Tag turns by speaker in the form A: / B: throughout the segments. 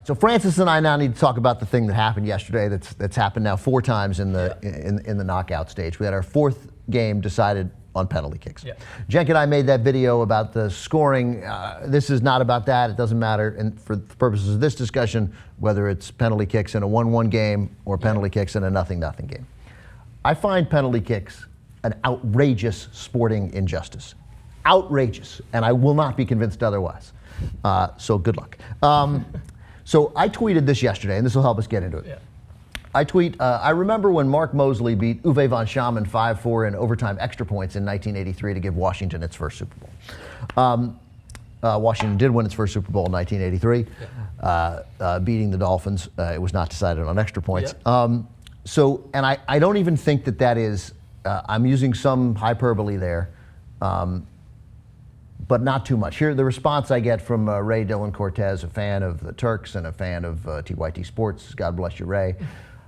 A: So Francis and I now need to talk about the thing that happened yesterday. That's happened now 4 times in the knockout stage. We had our 4th game decided on penalty kicks.
B: Yeah.
A: Cenk and I made that video about the scoring. This is not about that. It doesn't matter. And for the purposes of this discussion, whether it's penalty kicks in a 1-1 game or penalty kicks in a 0-0 game, I find penalty kicks an outrageous sporting injustice. Outrageous, and I will not be convinced otherwise. So good luck. So I tweeted this yesterday, and this will help us get into it.
B: Yeah.
A: I remember when Mark Mosley beat Uwe von Schamann 5-4 in overtime extra points in 1983 to give Washington its first Super Bowl. Washington did win its first Super Bowl in 1983, beating the Dolphins. It was not decided on extra points.
B: Yeah.
A: And I don't even think that is, I'm using some hyperbole there, but not too much. Here, the response I get from Ray Dillon Cortez, a fan of the Turks and a fan of TYT Sports. God bless you, Ray.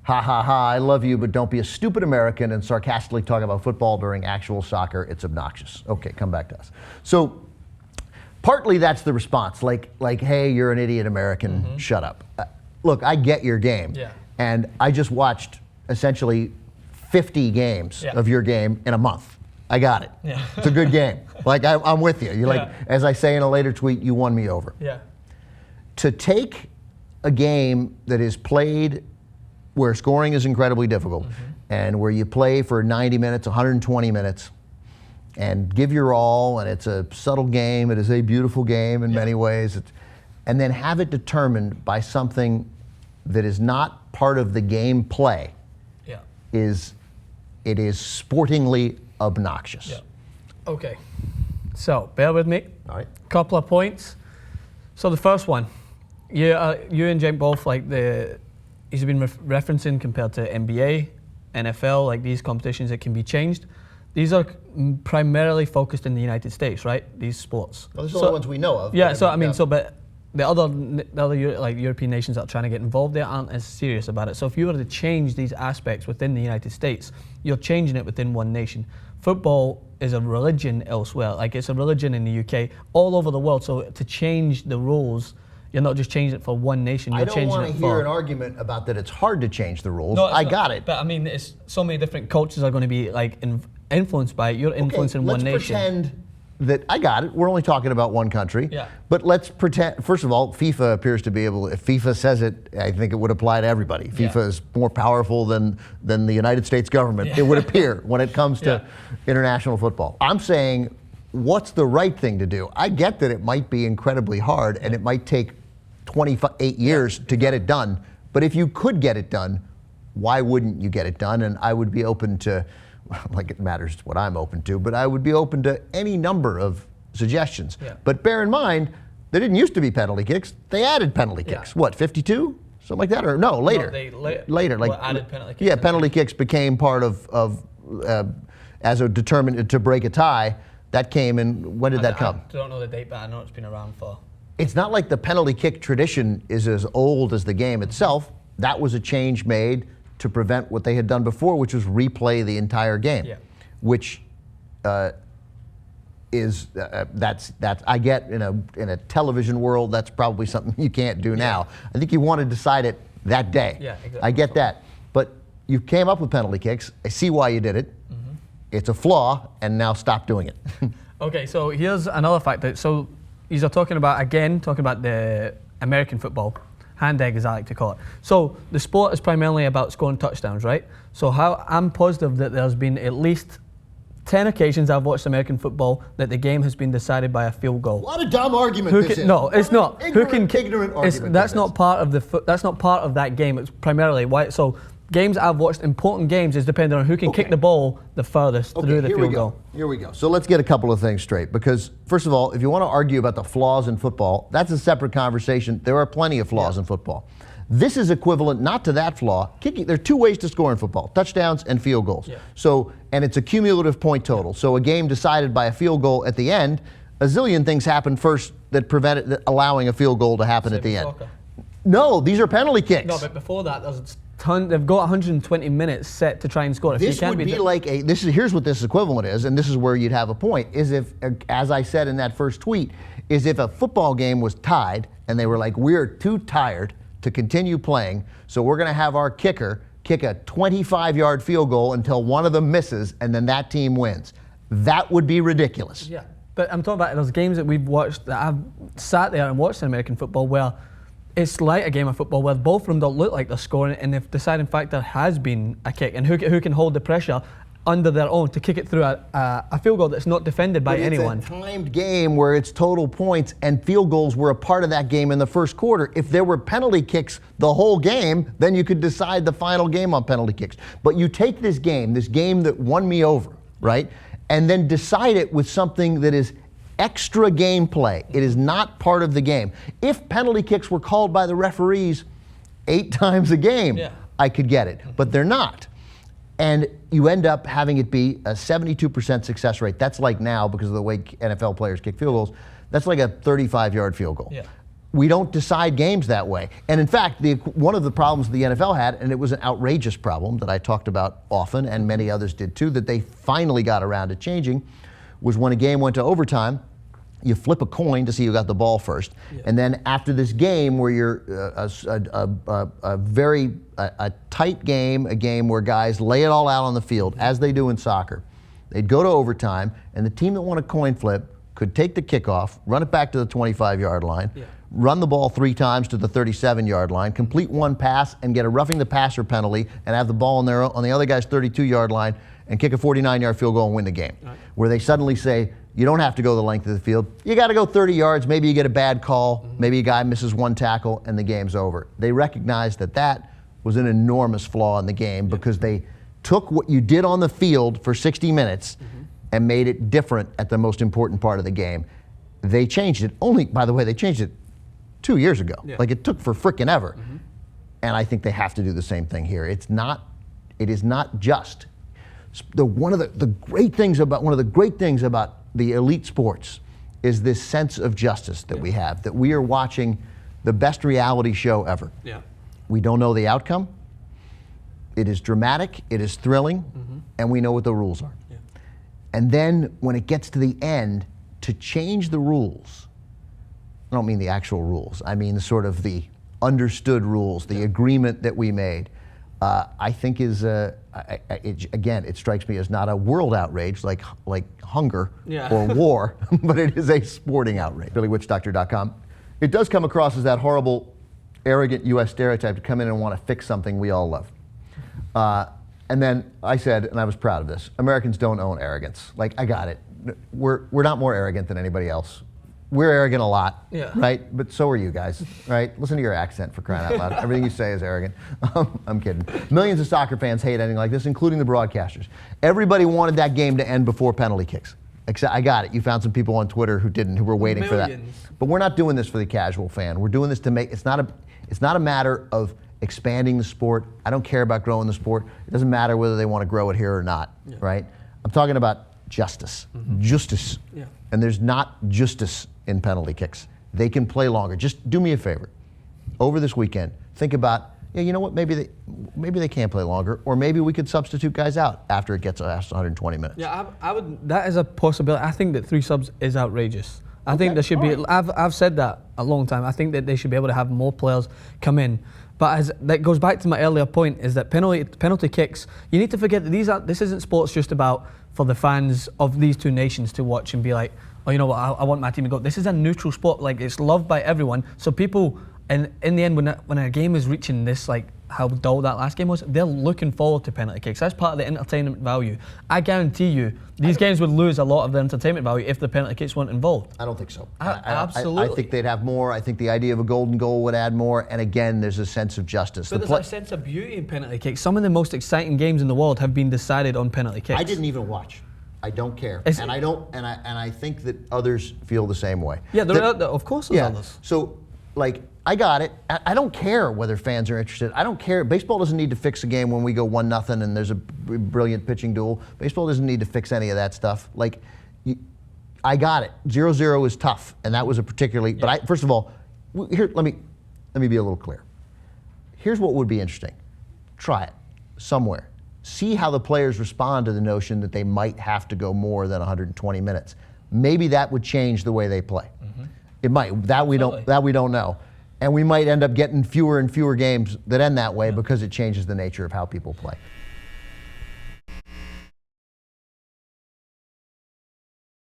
A: Ha ha ha, I love you, but don't be a stupid American and sarcastically talk about football during actual soccer. It's obnoxious. Okay, come back to us. So partly that's the response, like hey, you're an idiot American, shut up. Look, I get your game.
B: Yeah.
A: And I just watched essentially 50 games of your game in a month. I got it.
B: Yeah.
A: It's a good game. Like, I'm with you. You like, as I say in a later tweet, you won me over.
B: Yeah.
A: To take a game that is played where scoring is incredibly difficult and where you play for 90 minutes, 120 minutes, and give your all, and it's a subtle game, it is a beautiful game in many ways, and then have it determined by something that is not part of the game play, it is sportingly obnoxious.
B: Yeah. Okay. So bear with me.
A: All right.
B: Couple of points. So the first one, you and Cenk both like he's been referencing compared to NBA, NFL, like these competitions that can be changed. These are primarily focused in the United States, right? These sports.
A: Well, those are the ones we know of.
B: Yeah. So I mean, but the other like European nations that are trying to get involved there aren't as serious about it. So if you were to change these aspects within the United States, you're changing it within one nation. Football is a religion elsewhere. Like it's a religion in the UK, all over the world. So to change the rules, you're not just changing it for one nation. You're changing it for.
A: I don't want to hear an argument about that it's hard to change the rules.
B: No,
A: I got it.
B: But I mean, it's so many different cultures are going to be like influenced by it. You're influencing one nation.
A: Let's pretend that I got it. We're only talking about one country.
B: Yeah.
A: But let's pretend, first of all, FIFA appears to be able, if FIFA says it, I think it would apply to everybody. FIFA is more powerful than the United States government, it would appear, when it comes to international football. I'm saying, what's the right thing to do? I get that it might be incredibly hard and it might take 28 years to get it done. But if you could get it done, why wouldn't you get it done? And I would be open to, like it matters what I'm open to, but I would be open to any number of suggestions.
B: Yeah.
A: But bear in mind, there didn't used to be penalty kicks. They added penalty kicks. What, 52? Something like that? Or no, later.
B: No, they
A: later. Like,
B: added penalty kicks.
A: Yeah, penalty kicks became part of as a determined to break a tie. That came in, when did that come?
B: I don't know the date, but I know it's been around for.
A: It's not like the penalty kick tradition is as old as the game itself. That was a change made to prevent what they had done before, which was replay the entire game, which is that's I get in a television world, that's probably something you can't do now. I think you want to decide it that day.
B: Yeah, exactly.
A: I get that, but you came up with penalty kicks. I see why you did it. It's a flaw, and now stop doing it.
B: Okay, so here's another factor. So these are talking about the American football. Hand egg, as I like to call it. So the sport is primarily about scoring touchdowns, right? So I'm positive that there's been at least 10 occasions I've watched American football that the game has been decided by a field goal.
A: What a dumb argument this is.
B: No, it's not.
A: Ignorant argument.
B: That's not part of that game. It's primarily why. So games I've watched, important games, is depending on who can kick the ball the furthest through the field goal.
A: Here we go. So let's get a couple of things straight, because first of all, if you want to argue about the flaws in football, that's a separate conversation. There are plenty of flaws in football. This is equivalent not to that flaw. Kicking. There are 2 ways to score in football: touchdowns and field goals. So, and it's a cumulative point total. So a game decided by a field goal at the end, a zillion things happen first that prevented allowing a field goal to happen at the end.
B: Soccer.
A: No, these are penalty kicks.
B: No, but before that, there's they've got 120 minutes set to try and score.
A: This would be like here's what this equivalent is, and this is where you'd have a point, is if, as I said in that first tweet, is if a football game was tied and they were like, we're too tired to continue playing, so we're going to have our kicker kick a 25-yard field goal until one of them misses, and then that team wins. That would be ridiculous.
B: Yeah, but I'm talking about those games that we've watched, that I've sat there and watched in American football, where it's like a game of football where both of them don't look like they're scoring, and if deciding factor has been a kick, and who can hold the pressure under their own to kick it through a field goal that's not defended by anyone.
A: It's a timed game where it's total points, and field goals were a part of that game in the first quarter. If there were penalty kicks the whole game, then you could decide the final game on penalty kicks. But you take this game that won me over, right, and then decide it with something that is extra gameplay. It is not part of the game. If penalty kicks were called by the referees 8 times a game, I could get it, but they're not. And you end up having it be a 72% success rate. That's like now, because of the way NFL players kick field goals, that's like a 35-yard field goal.
B: Yeah.
A: We don't decide games that way. And in fact, one of the problems the NFL had, and it was an outrageous problem that I talked about often, and many others did too, that they finally got around to changing, was when a game went to overtime, you flip a coin to see who got the ball first. Yeah. And then after this game where you're a tight game, a game where guys lay it all out on the field, as they do in soccer, they'd go to overtime, and the team that won a coin flip could take the kickoff, run it back to the 25-yard line, run the ball 3 times to the 37-yard line, complete one pass, and get a roughing the passer penalty, and have the ball on the other guy's 32-yard line, and kick a 49-yard field goal and win the game. Right. Where they suddenly say, you don't have to go the length of the field. You got to go 30 yards. Maybe you get a bad call. Maybe a guy misses one tackle and the game's over. They recognized that was an enormous flaw in the game because they took what you did on the field for 60 minutes and made it different at the most important part of the game. They changed it. By the way, they changed it 2 years ago. Yeah. Like, it took for frickin' ever. And I think they have to do the same thing here. It is not just. One of the great things about the elite sports is this sense of justice that we have, that we are watching the best reality show ever. Yeah. We don't know the outcome. It is dramatic, it is thrilling, and we know what the rules are. Yeah. And then when it gets to the end, to change the rules, I don't mean the actual rules, I mean sort of the understood rules, the agreement that we made, I think is, it strikes me as not a world outrage like hunger or war, but it is a sporting outrage. BillyWitchDoctor.com. It does come across as that horrible, arrogant U.S. stereotype to come in and want to fix something we all love. And then I said, and I was proud of this, Americans don't own arrogance. Like, I got it. We're not more arrogant than anybody else. We're arrogant a lot, right? But so are you guys, right? Listen to your accent, for crying out loud. Everything you say is arrogant. I'm kidding. Millions of soccer fans hate anything like this, including the broadcasters. Everybody wanted that game to end before penalty kicks. Except, I got it. You found some people on Twitter who didn't, who were waiting for that. But we're not doing this for the casual fan. We're doing this to make, it's not a matter of expanding the sport. I don't care about growing the sport. It doesn't matter whether they want to grow it here or not, right? I'm talking about justice. Justice. Yeah. And there's not justice in penalty kicks. They can play longer. Just do me a favor. Over this weekend, think about, you know what, maybe they can't play longer, or maybe we could substitute guys out after it gets past 120 minutes. Yeah,
B: I would. That is a possibility. I think that 3 subs is outrageous. I think there should be. I've said that a long time. I think that they should be able to have more players come in. But that goes back to my earlier point, is that penalty kicks, you need to forget that this isn't sports just about for the fans of these 2 nations to watch and be like, oh, you know what, I want my team to go. This is a neutral sport. Like, it's loved by everyone. So people, and in the end, when a game is reaching this, like how dull that last game was, they're looking forward to penalty kicks. That's part of the entertainment value. I guarantee you, these games would lose a lot of the entertainment value if the penalty kicks weren't involved.
A: I don't think so.
B: Absolutely.
A: I think they'd have more. I think the idea of a golden goal would add more. And again, there's a sense of justice.
B: But there's a sense of beauty in penalty kicks. Some of the most exciting games in the world have been decided on penalty kicks.
A: I didn't even watch. I don't care, and I think that others feel the same way.
B: Yeah, of course there's others.
A: So, like, I got it. I don't care whether fans are interested. I don't care. Baseball doesn't need to fix a game when we go 1-0 and there's a brilliant pitching duel. Baseball doesn't need to fix any of that stuff. Like, I got it. 0-0 is tough, and that was a particularly. Yeah. But first of all, here let me be a little clear. Here's what would be interesting. Try it somewhere. See how the players respond to the notion that they might have to go more than 120 minutes. Maybe that would change the way they play. It might. That we don't know. And we might end up getting fewer and fewer games that end that way because it changes the nature of how people play.